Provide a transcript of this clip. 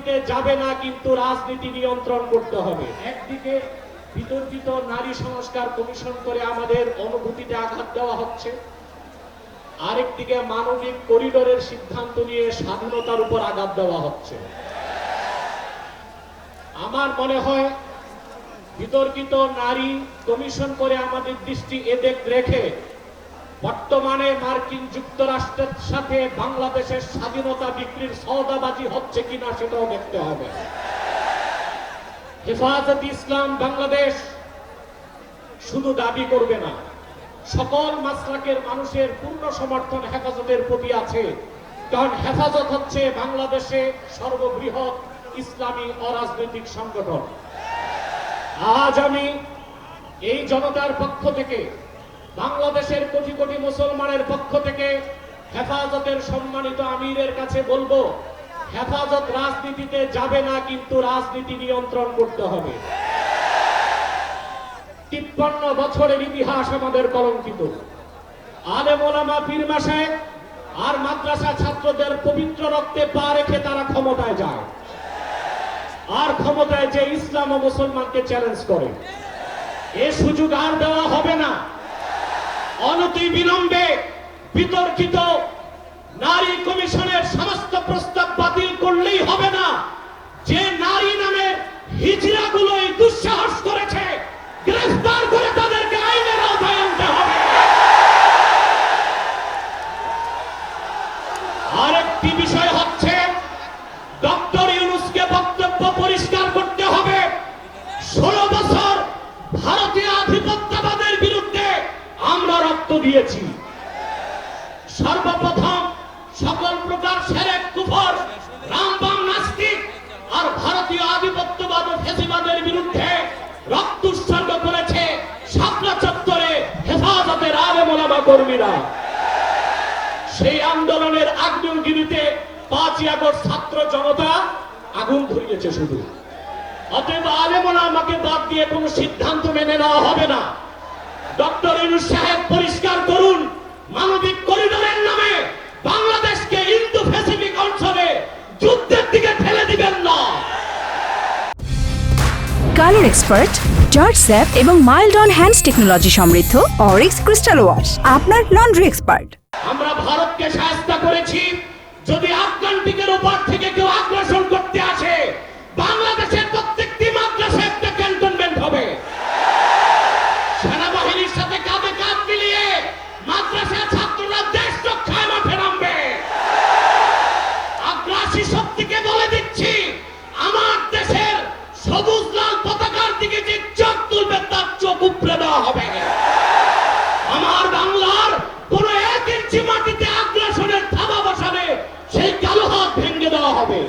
রাজনীতিতে যাবে না, কিন্তু রাজনীতি নিয়ন্ত্রণ করতে হবে। একদিকে বিতর্কিত নারী সংস্কার কমিশন করে আমাদের অনুভূতিতে আঘাত দেওয়া হচ্ছে, আরেকদিকে মানবিক করিডোরের সিদ্ধান্ত নিয়ে স্বাধীনতার উপর আঘাত দেওয়া হচ্ছে। আমার মনে হয় বিতর্কিত নারী কমিশন করে আমাদের দৃষ্টি এদিক রেখে বর্তমানে মার্কিন যুক্তরাষ্ট্রের সাথে বাংলাদেশের স্বাধীনতা বিক্রির সওদাবাজি হচ্ছে কিনা সেটাও দেখতে হবে। হেফাজতে ইসলাম বাংলাদেশ শুধু দাবি করবে না, সকল মাসলাকের মানুষের পূর্ণ সমর্থন হেফাজতের প্রতি আছে, কারণ হেফাজত হচ্ছে বাংলাদেশে সর্ববৃহৎ ইসলামী অরাজনৈতিক সংগঠন। আজ আমি এই জনতার পক্ষ থেকে, বাংলাদেশের কোটি কোটি মুসলমানের পক্ষ থেকে হেফাজতের সম্মানিত আমিরের কাছে বলবো, হেফাজত রাজনীতিতে যাবে না, কিন্তু রাজনীতি নিয়ন্ত্রণ করতে হবে। 53 বছরের ইতিহাস আমাদের কলঙ্কিত। আলেম ওলামা পীর মাশায়েখ আর মাদ্রাসা ছাত্রদের পবিত্র রক্তে পা রেখে তারা ক্ষমতায় যায়, আর ক্ষমতায় যে ইসলাম ও মুসলমানকে চ্যালেঞ্জ করে। এ সুযোগ আর দেওয়া হবে না। অনতিবিলম্বে বিতর্কিত নারী কমিশনের সমস্ত প্রস্তাব বাতিল করলেই হবে না। যে নারী নামে হিজড়াগুলো এই দুঃসাহস করেছে, গ্রেফতার করে তাদেরকে আইনের আওতায় আনতে হবে। আরেকটি বিষয় হচ্ছে, ডক্টর ইউনূসকে বক্তব্য পরিষ্কার করতে হবে। 16 বছর ভারতীয় আধিপত্যবাদের বিরুদ্ধে আমরা রক্ত দিয়েছি। সর্বপ্রথম সকল প্রকার শিরক, কুফর, রামবাম, নাস্তিক আর ভারতীয় আধিপত্যবাদ ও ফ্যাসিবাদের বিরুদ্ধে রক্ত উৎসর্গ করেছে শাপলা চত্বরে হেফাজতের আলেম ওলামা কর্মীরা। সেই আন্দোলনের আগ্নেয়গিরিতে 5ই আগস্ট ছাত্র জনতা আগুন ধরিয়েছে শুধু। অতএব আলেম ওলামাকে বাদ দিয়ে কোনো সিদ্ধান্ত মেনে নেওয়া হবে না। ডক্টর ইউনূস সাহেব পরিষ্কার করুন, মানবিক করিডোরের নামে বাংলাদেশকে ইন্দো প্যাসিফিক অঞ্চলে যুদ্ধের দিকে ঠেলে দিবেন না। কালার এক্সপার্ট, জর্জ স্যাপ এবং মাইল্ড অন হ্যান্ডস টেকনোলজি সমৃদ্ধ অরিক্স ক্রিস্টাল ওয়াশ আপনার লন্ড্রি এক্সপার্ট। আমরা ভারতকে সাহায্য করেছি। যদি আটলান্টিকের উপর থেকে কেউ আগ্রাসন করতে আসে, বাংলাদেশের প্রত্যেকটি মাদ্রাসায় একটা ক্যান্টনমেন্ট হবে। সেনাবাহিনীর সাথে কাঁধে কাঁধ মিলিয়ে মাদ্রাসা ছাত্ররা দেশ রক্ষায় মাঠে নামবে। আগ্রাসী শক্তিকে বলে দিচ্ছি, আমার দেশের সবুজ লাল পতাকার দিকে যে চোখ তুলবে তার চোখ উপড়ে দেওয়া হবে। আমার বাংলার কোন 1 ইঞ্চি মাটিতে আগ্রাসনের থাবা বসাবে, সেই কালো হাত ভেঙে দেওয়া হবে।